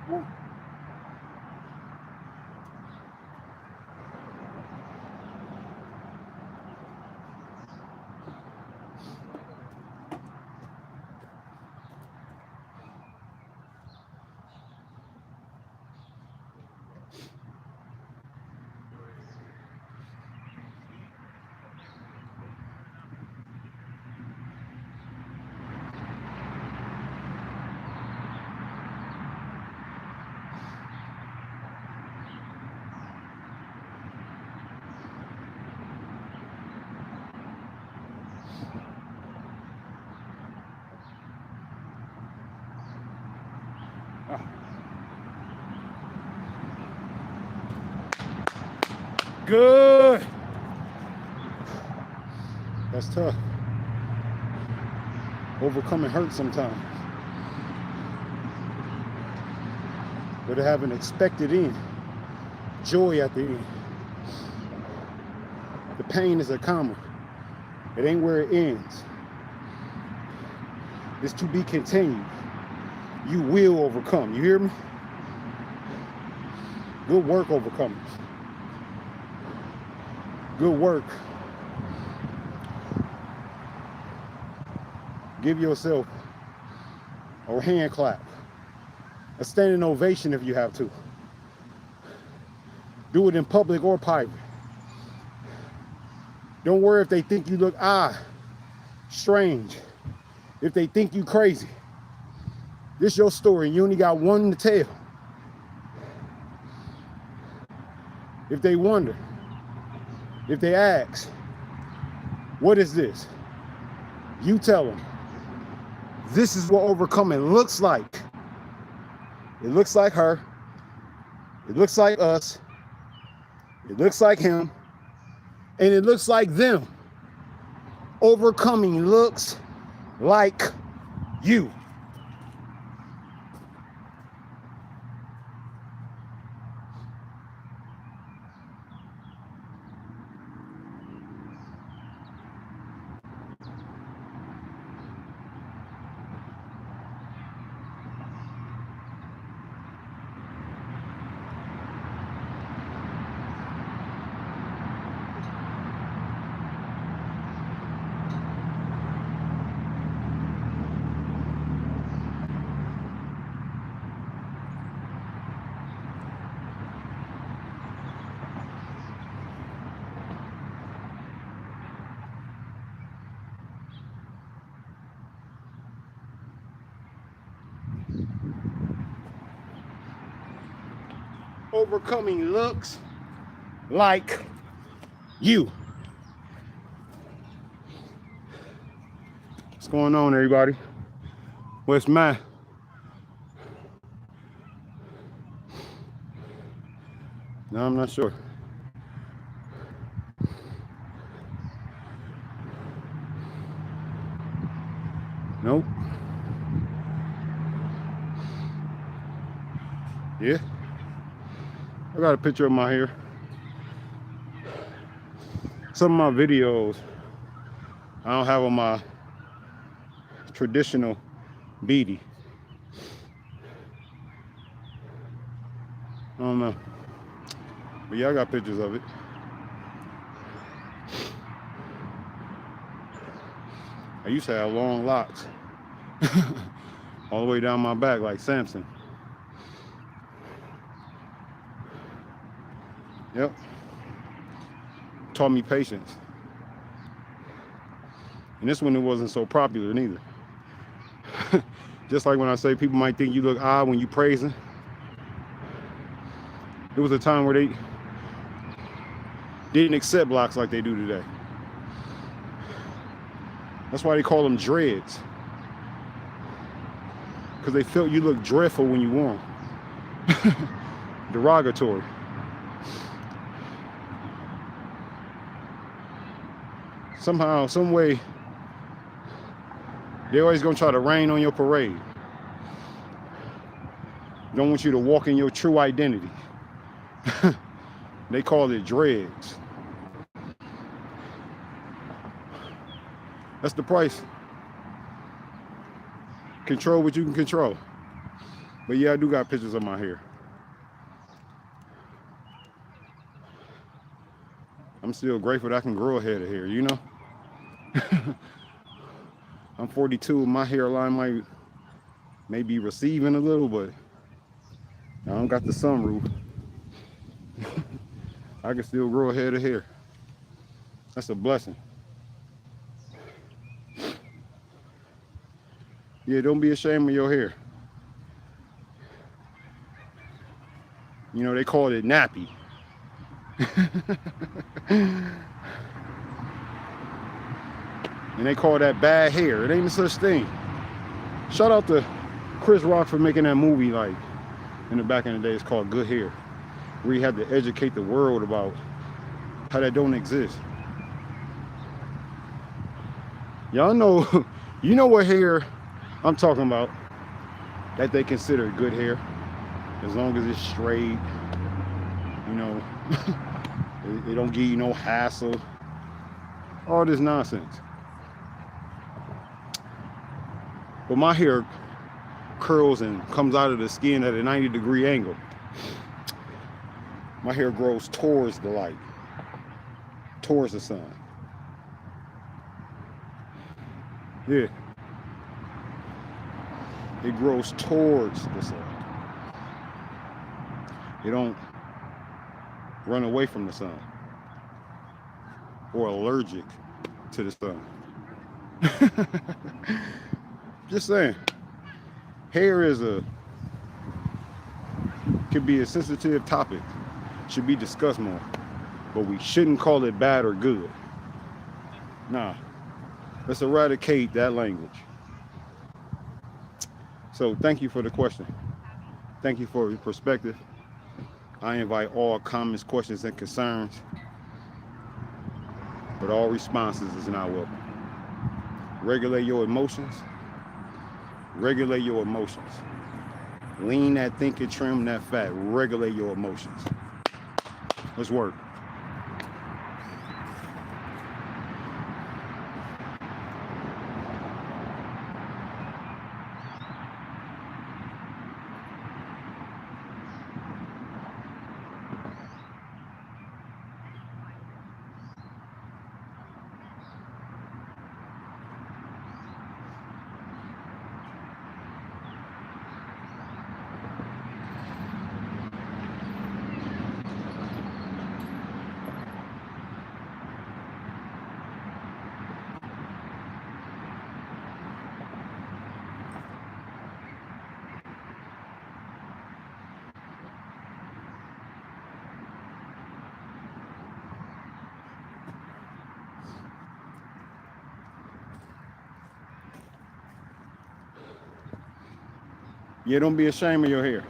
Woo. Ah. Good. That's tough. Overcoming hurts sometimes. But to have an expected end, joy at the end. The pain is a comma. It ain't where it ends. It's to be continued. You will overcome. You hear me? Good work, overcomers. Good work. Give yourself a hand clap, a standing ovation if you have to. Do it in public or private. Don't worry if they think you look strange, if they think you crazy. This is your story and you only got one to tell. If they wonder, if they ask, what is this? You tell them, this is what overcoming looks like. It looks like her. It looks like us. It looks like him. And it looks like them. Overcoming looks like you. Overcoming looks like you. What's going on, everybody? What's my? No, I'm not sure. Nope. Yeah. I got a picture of my hair. Some of my videos, I don't have on my traditional beanie. I don't know. But yeah, I got pictures of it. I used to have long locks. All the way down my back like Samson. Yep. Taught me patience. And this one, it wasn't so popular neither. Just like when I say people might think you look odd when you praising. It was a time where they didn't accept blocks like they do today. That's why they call them dreads. Because they felt you look dreadful when you wore them. Derogatory. Somehow, some way, they're always gonna try to rain on your parade. Don't want you to walk in your true identity. They call it dreads. That's the price. Control what you can control. But yeah, I do got pictures of my hair. I'm still grateful that I can grow a head of hair, you know? I'm 42, my hairline may be receiving a little, but I don't got the sunroof. I can still grow a head of hair. That's a blessing. Yeah, don't be ashamed of your hair. You know, they call it nappy. And they call that bad hair. It ain't such thing. Shout out to Chris Rock for making that movie, like, in the back in the day, it's called Good Hair, where he had to educate the world about how that don't exist. Y'all know, you know what hair I'm talking about that they consider good hair, as long as it's straight, you know, it don't give you no hassle, all this nonsense. But my hair curls and comes out of the skin at a 90-degree angle. My hair grows towards the light, towards the sun. Yeah. It grows towards the sun. It don't run away from the sun or allergic to the sun. Just saying. Hair could be a sensitive topic. Should be discussed more. But we shouldn't call it bad or good. Nah. Let's eradicate that language. So thank you for the question. Thank you for your perspective. I invite all comments, questions, and concerns, but all responses is not welcome. Regulate your emotions. Regulate your emotions. Lean that thinking, trim that fat. Regulate your emotions. Let's work. Yeah, don't be ashamed of your hair.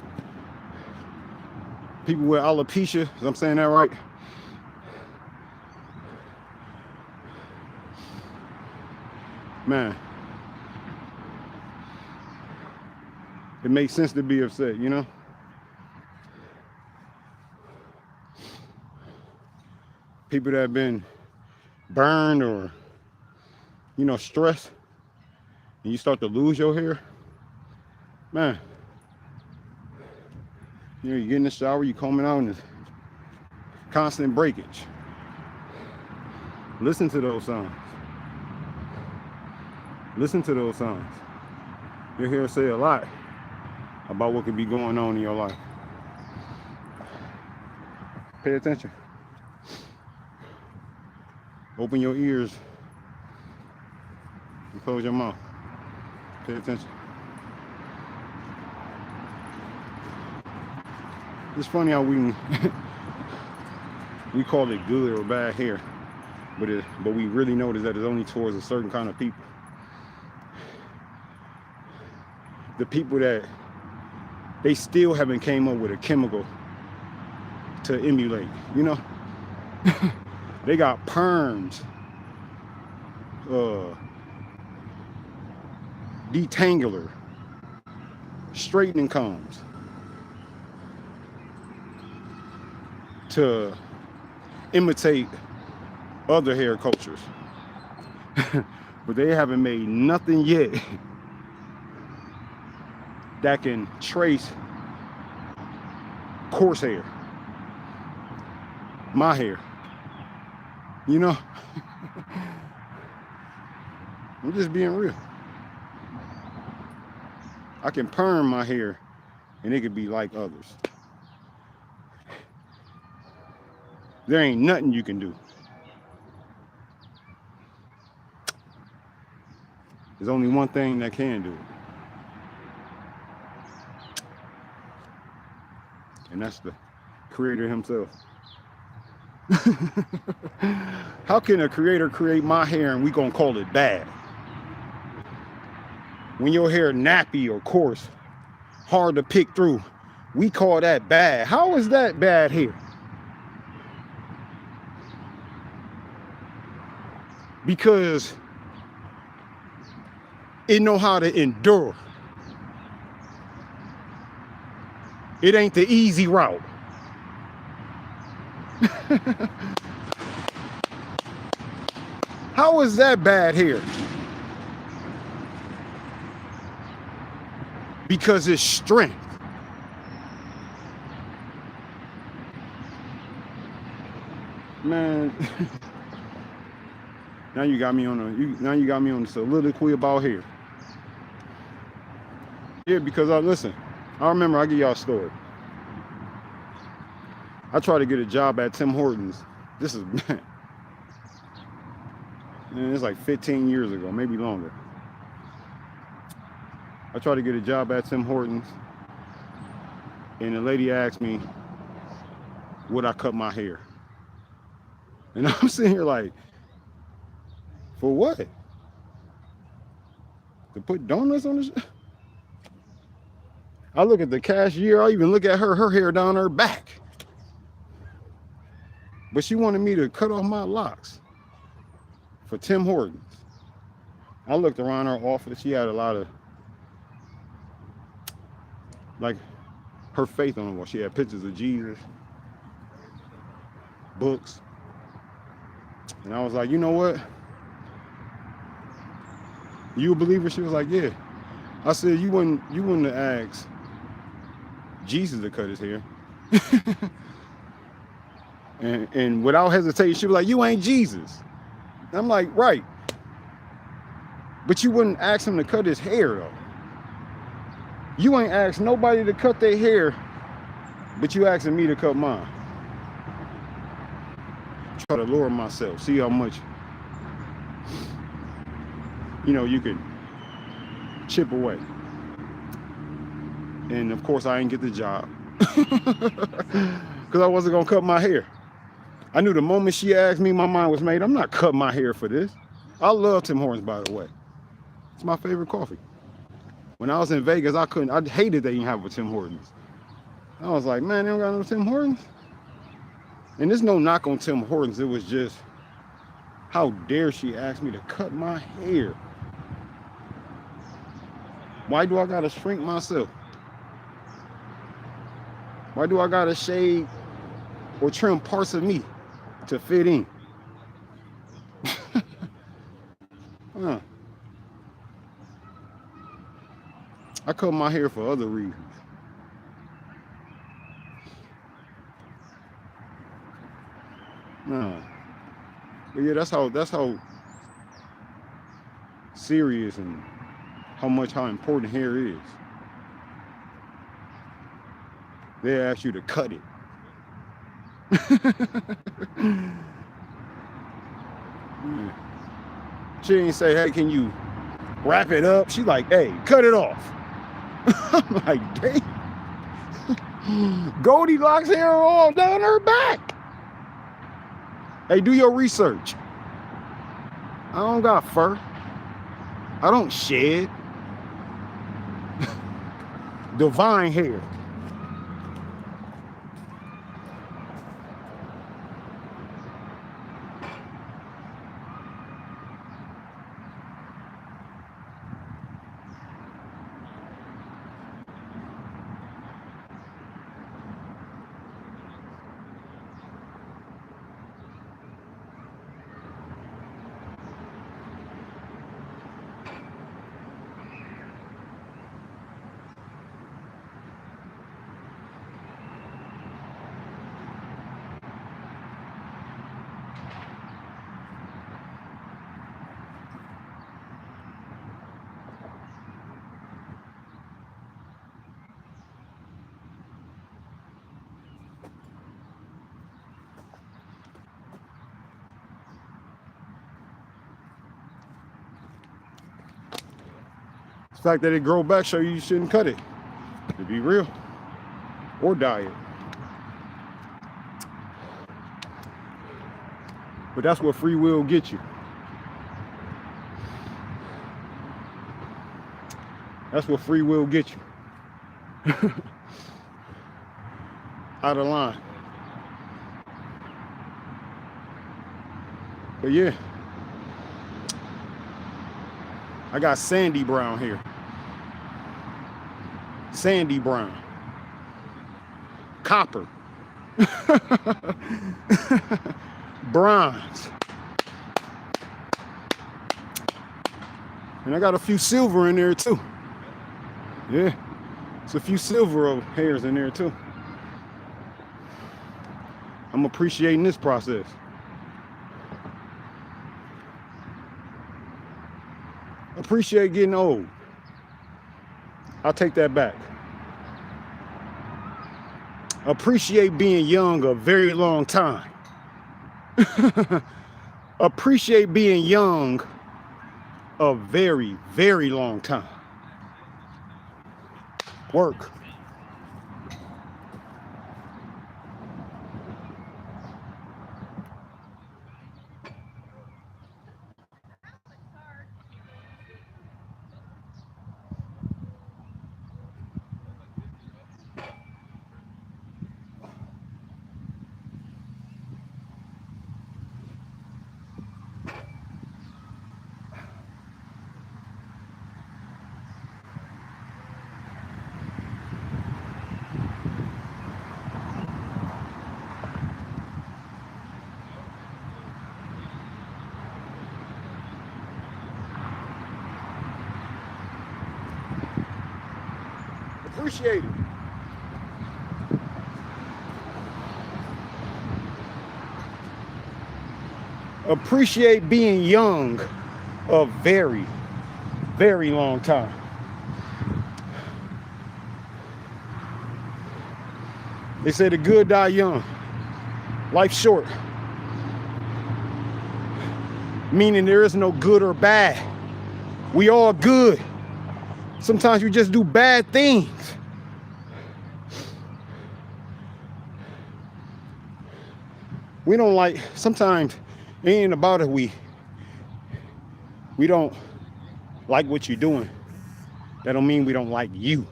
People with alopecia, is I'm saying that right? Man, it makes sense to be upset, you know? People that have been burned or, you know, stressed, and you start to lose your hair, man, you know, you get in the shower, you combing out, and it's constant breakage. Listen to those songs. Listen to those songs. Your hair say a lot about what could be going on in your life. Pay attention. Open your ears and close your mouth. Pay attention. It's funny how we call it good or bad hair, but we really notice that it's only towards a certain kind of people. The people that they still haven't came up with a chemical to emulate, you know? They got perms, detangler, straightening combs to imitate other hair cultures. But they haven't made nothing yet that can trace coarse hair, my hair. You know, I'm just being real. I can perm my hair and it could be like others. There ain't nothing you can do. There's only one thing that can do it. And that's the creator himself. How can a creator create my hair and we gonna call it bad? When your hair nappy or coarse, hard to pick through, we call that bad. How is that bad hair? Because it know how to endure. It ain't the easy route. How is that bad hair? Because it's strength. Man, now you got me on a soliloquy about hair. Yeah, because listen, I remember, I'll give y'all a story. I tried to get a job at Tim Hortons. This is, man, it's like 15 years ago, maybe longer. I tried to get a job at Tim Hortons, and the lady asked me, would I cut my hair? And I'm sitting here like, for what? To put donuts on the I look at the cashier, I even look at her hair down her back. But she wanted me to cut off my locks for Tim Hortons. I looked around her office, she had a lot of, like, her faith on the wall. She had pictures of Jesus, books. And I was like, you know what? You a believer? She was like, yeah. I said, you wouldn't have asked Jesus to cut his hair. and without hesitation, she was like, you ain't Jesus. And I'm like, right. But you wouldn't ask him to cut his hair, though. You ain't asked nobody to cut their hair, but you asking me to cut mine. Try to lower myself, see how much, you can chip away. And of course, I ain't get the job because I wasn't gonna cut my hair. I knew the moment she asked me, my mind was made. I'm not cutting my hair for this. I love Tim Hortons, by the way. It's my favorite coffee. When I was in Vegas, I hated they didn't have a Tim Hortons. I was like, man, they don't got no Tim Hortons? And there's no knock on Tim Hortons. It was just, how dare she ask me to cut my hair? Why do I gotta shrink myself? Why do I gotta shave or trim parts of me to fit in? I cut my hair for other reasons. But yeah, that's how serious and how important hair is. They ask you to cut it. She didn't say, hey, can you wrap it up? She's like, hey, cut it off. I'm like, dang. Goldilocks hair all down her back. Hey, do your research. I don't got fur. I don't shed. Divine hair. fact that it grow back show you shouldn't cut it, to be real, or dye it. But that's what free will gets you. That's what free will gets you. Out of line. But yeah, I got sandy brown here. Sandy brown. Copper. Bronze. And I got a few silver in there too. Yeah, it's a few silver hairs in there too. I'm appreciating this process. Appreciate getting old. I'll take that back. Appreciate being young a very long time. Appreciate being young a very, very long time. Work. Appreciate it. Appreciate being young a very, very long time. They say the good die young. Life's short. Meaning there is no good or bad. We all good. Sometimes we just do bad things. We don't like, sometimes it ain't about it. We don't like what you're doing. That don't mean we don't like you.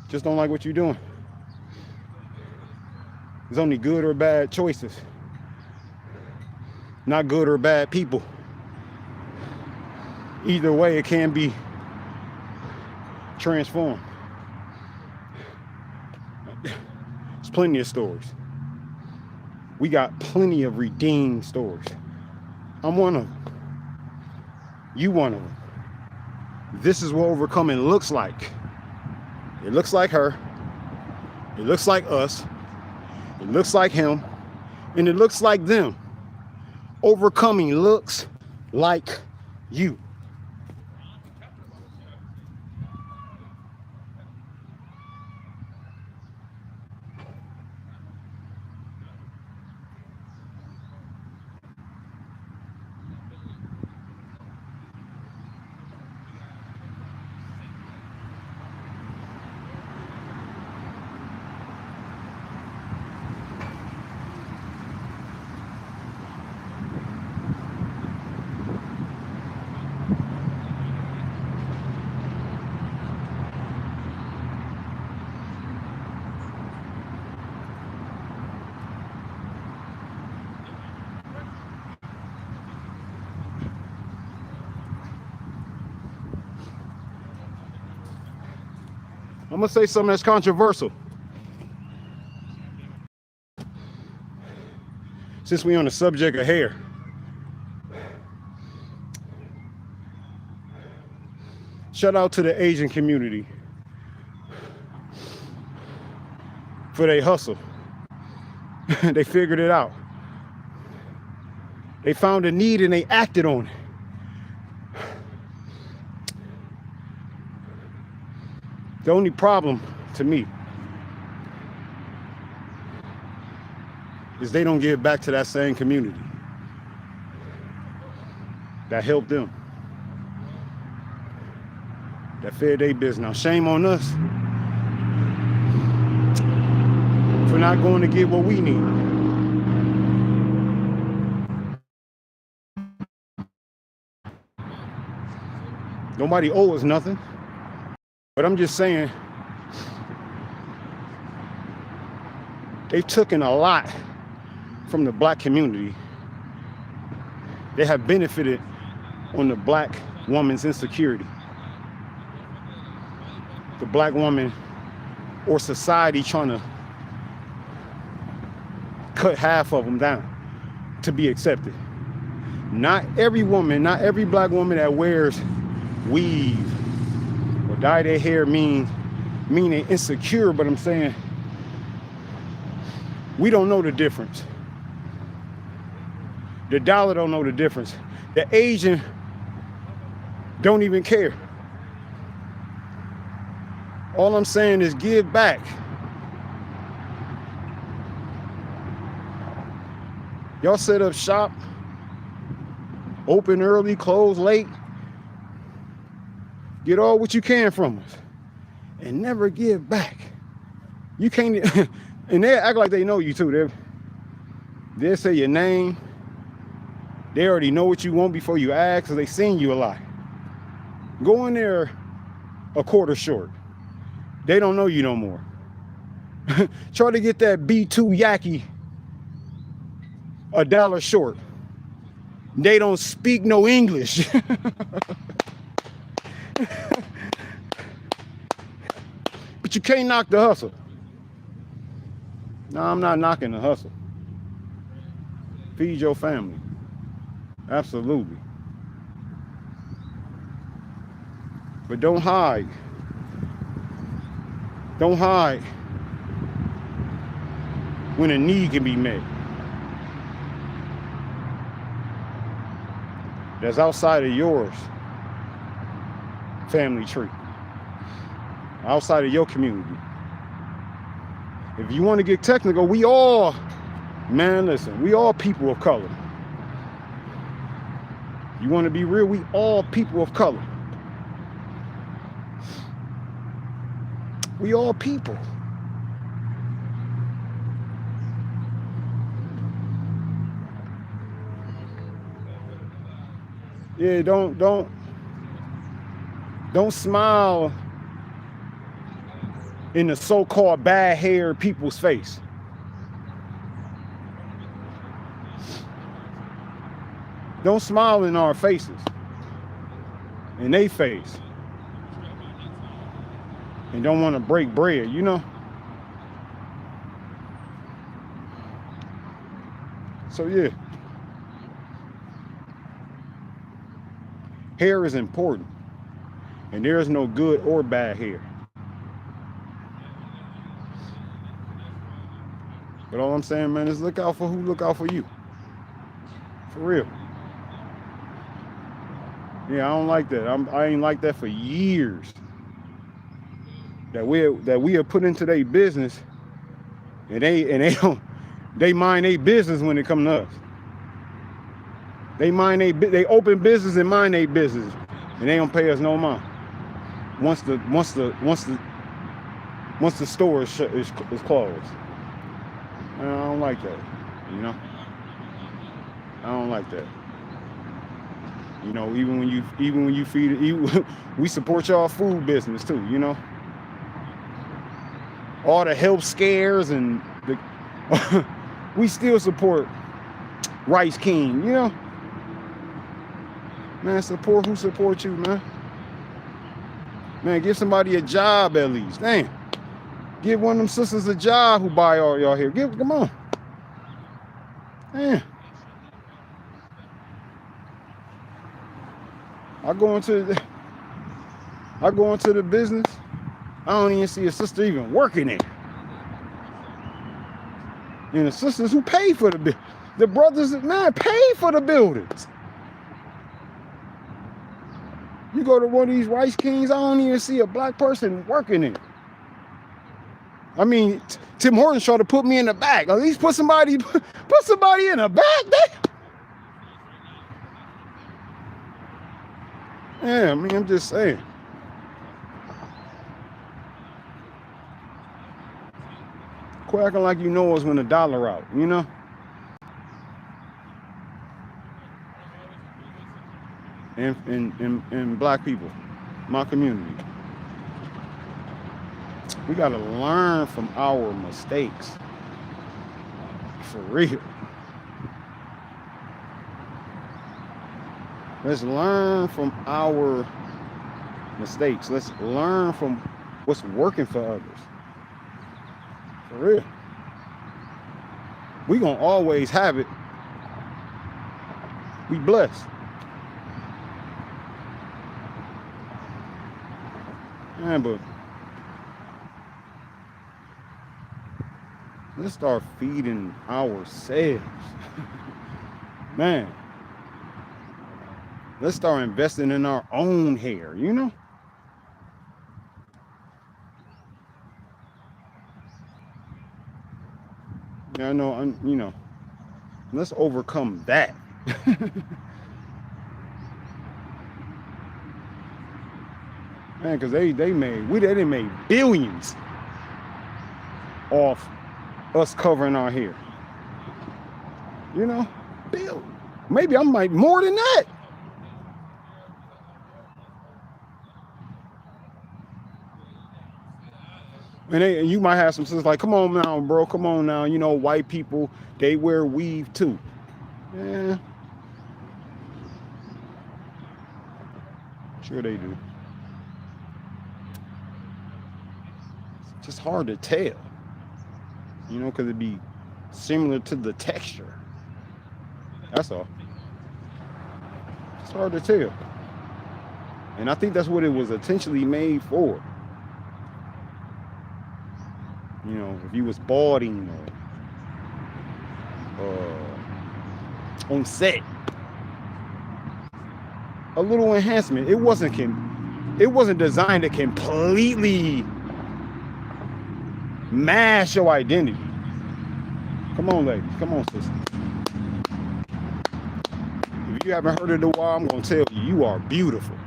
Just don't like what you're doing. There's only good or bad choices. Not good or bad people. Either way, it can be transformed. There's plenty of stories. We got plenty of redeemed stories. I'm one of them. You one of them. This is what overcoming looks like. It looks like her. It looks like us. It looks like him. And it looks like them. Overcoming looks like you. I'm gonna say something that's controversial. Since we're on the subject of hair. Shout out to the Asian community for their hustle. They figured it out. They found a need and they acted on it. The only problem to me is they don't give back to that same community that helped them. that fed their business. Now, shame on us for not going to get what we need. Nobody owes us nothing. But I'm just saying, they've taken a lot from the black community. They have benefited on the black woman's insecurity. The black woman or society trying to cut half of them down to be accepted. Not every woman, not every black woman that wears weave or dye their hair mean they're insecure, but I'm saying we don't know the difference. The dollar don't know the difference. The Asian don't even care. All I'm saying is give back. Y'all set up shop, open early, close late. Get all what you can from us and never give back. You can't, and they act like they know you too. They'll say your name. They already know what you want before you ask, because they seen you a lot. Go in there a quarter short. They don't know you no more. Try to get that B2 Yaki $1 short. They don't speak no English. But you can't knock the hustle. No, I'm not knocking the hustle. Feed your family. Absolutely. But don't hide. Don't hide when a need can be met. That's outside of yours family tree. Outside of your community. If you want to get technical, we all, man, listen, we all people of color. You want to be real, we all people of color. We all people. Yeah, don't smile in the so-called bad hair people's face. Don't smile in our faces, in their face, and don't want to break bread, you know? So yeah, hair is important, and there is no good or bad hair. But all I'm saying, man, is look out for who look out for you. For real. Yeah, I don't like that. I ain't like that for years. That we are put into their business, and they mind their business when it come to us. They open business and mind their business, and they don't pay us no mind. Once the store is closed. I don't like that, you know. I don't like that. You know, even when you feed it, we support y'all food business too, you know. All the health scares and we still support Rice King, you know. Man, support who supports you, man. Man, give somebody a job at least. Damn. Give one of them sisters a job who buy all y'all here. Come on. Man. I go into the business. I don't even see a sister even working there. And the sisters who pay for the brothers, man, pay for the buildings. You go to one of these Rice Kings, I don't even see a black person working there. I mean, Tim Hortons tried to put me in the back. At least put somebody in the back. Yeah, I mean, I'm just saying. Quit acting like you know us when the dollar out, you know? And black people, my community. We gotta learn from our mistakes. For real. Let's learn from our mistakes. Let's learn from what's working for others. For real. We gonna always have it. We blessed. Man, but let's start feeding ourselves. Man. Let's start investing in our own hair, you know? Yeah, I know, you know, let's overcome that. Man, because they made billions off us covering our hair. You know? Maybe I'm like more than that. And you might have some sisters like, come on now, bro, come on now. You know, white people, they wear weave too. Yeah. Sure they do. It's just hard to tell. You know, because it'd be similar to the texture. That's all. It's hard to tell. And I think that's what it was intentionally made for. You know, if you was balding or on set, a little enhancement. It wasn't designed to completely mash your identity. Come on, ladies. Come on, sisters. If you haven't heard it in a while, I'm gonna tell you, you are beautiful.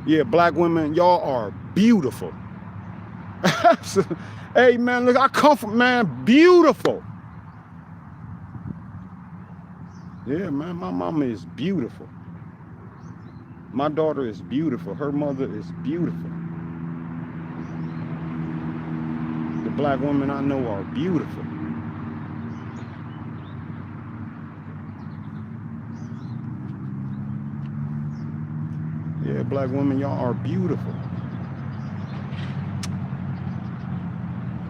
Yeah, black women, y'all are beautiful. Hey man, look, I come from, man, beautiful. Yeah, man, my mama is beautiful. My daughter is beautiful. Her mother is beautiful. The black women I know are beautiful. Yeah, black women, y'all are beautiful.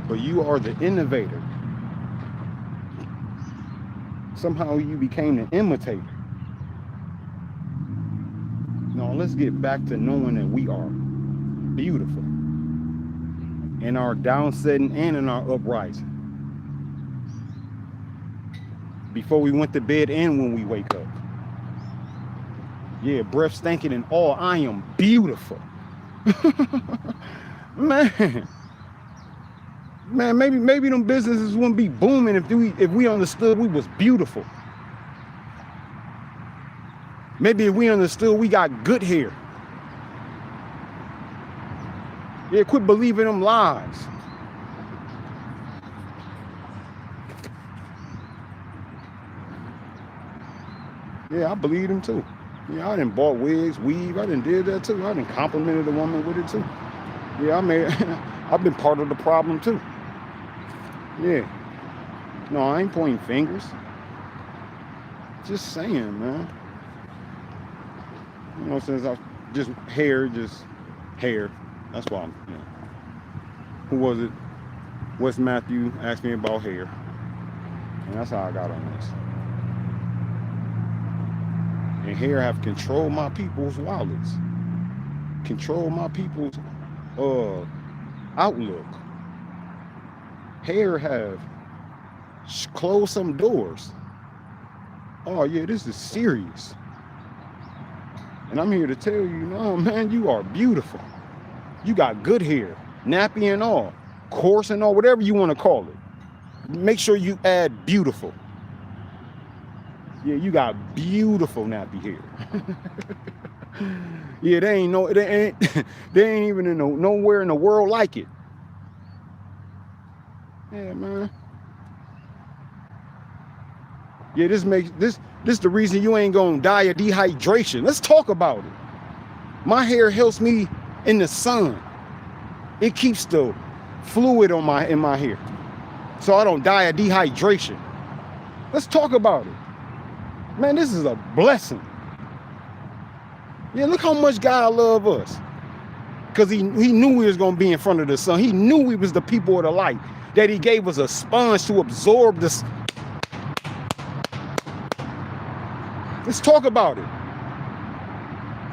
But you are the innovator. Somehow you became the imitator. No, let's get back to knowing that we are beautiful. In our downsetting and in our uprising. Before we went to bed and when we wake up. Yeah, breath stinking and all, I am beautiful. Man, maybe them businesses wouldn't be booming if we understood we was beautiful. Maybe if we understood we got good hair. Yeah, quit believing them lies. Yeah, I believe them too. Yeah, I done bought wigs, weave, I done did that too. I done complimented a woman with it too. Yeah, I've been part of the problem too. Yeah. No, I ain't pointing fingers. Just saying, man. You know, since I just hair. That's why I'm, you know. Who was it? Wes Matthew asked me about hair. And that's how I got on this. And hair have controlled my people's wallets. Controlled my people's outlook. Hair have closed some doors. Oh yeah, this is serious. And I'm here to tell you, no man, you are beautiful. You got good hair, nappy and all, coarse and all, whatever you want to call it. Make sure you add beautiful. Yeah, you got beautiful nappy hair. Yeah, they ain't even in nowhere in the world like it. Yeah, man. Yeah, this the reason you ain't gonna die of dehydration. Let's talk about it. My hair helps me in the sun. It keeps the fluid in my hair, so I don't die of dehydration. Let's talk about it. Man, this is a blessing. Yeah, look how much God loves us. Because he knew we was going to be in front of the sun. He knew we was the people of the light. That he gave us a sponge to absorb this. Let's talk about it.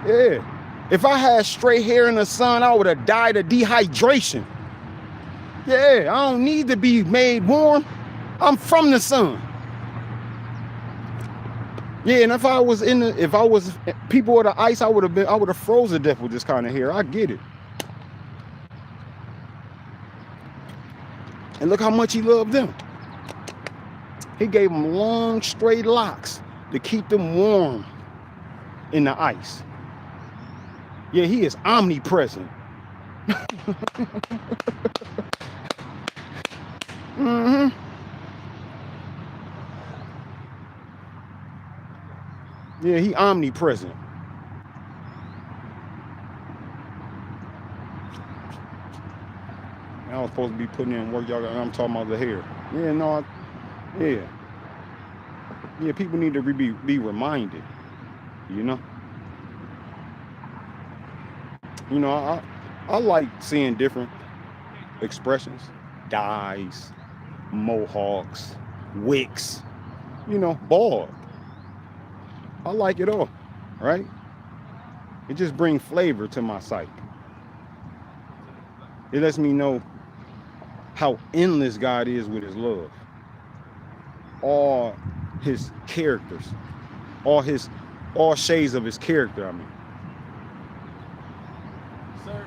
Yeah. If I had straight hair in the sun, I would have died of dehydration. Yeah, I don't need to be made warm. I'm from the sun. Yeah, and if I was people of the ice, I would have frozen to death with this kind of hair. I get it. And look how much he loved them. He gave them long, straight locks to keep them warm in the ice. Yeah, he is omnipresent. Mm-hmm. Yeah, he omnipresent. I was supposed to be putting in work, y'all. I'm talking about the hair. Yeah, no, yeah. People need to be reminded. You know. You know, I like seeing different expressions, dyes, mohawks, wicks. You know, bald. I like it all, right? It just brings flavor to my sight. It lets me know how endless God is with his love. All his characters, all shades of his character, I mean. Sir,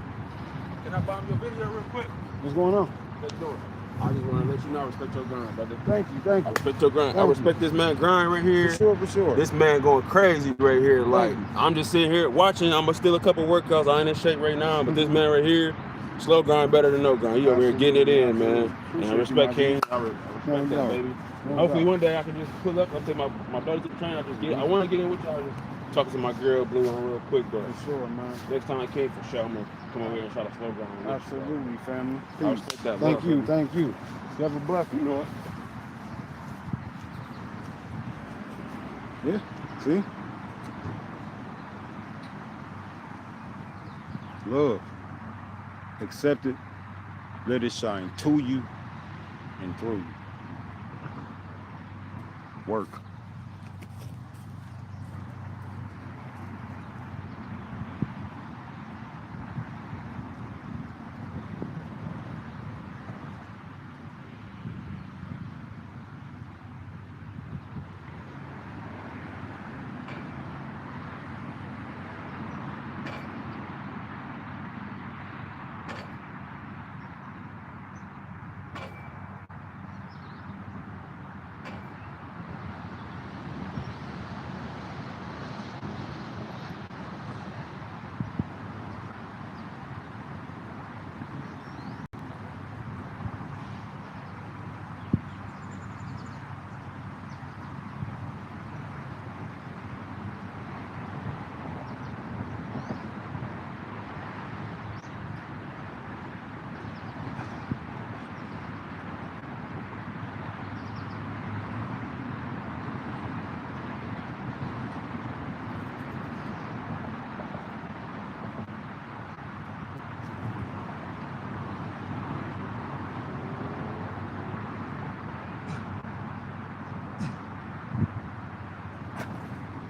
can I bomb your video real quick? What's going on? Let's do it. I just want to let you know I respect your grind, brother. Thank you. I respect your grind. I respect this man grind right here. For sure. This man going crazy right here. Like, I'm just sitting here watching. I'm still a couple workouts. I ain't in shape right now, but this man right here, slow grind better than no grind. He over here getting it in, man. And I respect him. I respect that, baby. Hopefully one day I can just pull up to my brother's train. I want to get in with y'all. Just talking to my girl Blue on real quick, but for sure, man. Next time I came for sure, I'm gonna come over here and try to slow grind. Absolutely, family. I respect that. Thank you. You have a blessing. You know what? Yeah, see? Love. Accept it. Let it shine to you and through you. Work.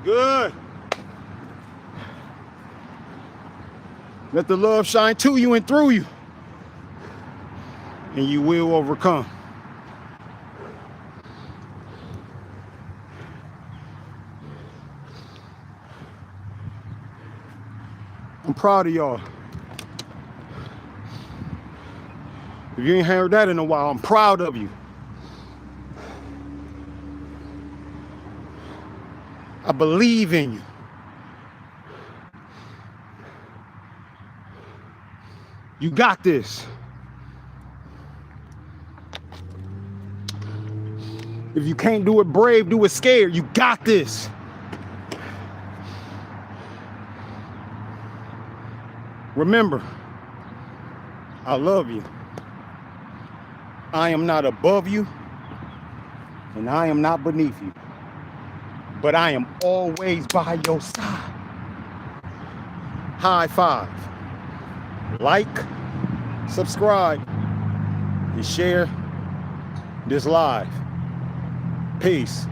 Good. Let the love shine to you and through you, and you will overcome. I'm proud of y'all. If you ain't heard that in a while, I'm proud of you. I believe in you. You got this. If you can't do it brave, do it scared. You got this. Remember, I love you. I am not above you, and I am not beneath you, but I am always by your side. High five. Like, subscribe, and share this live. Peace.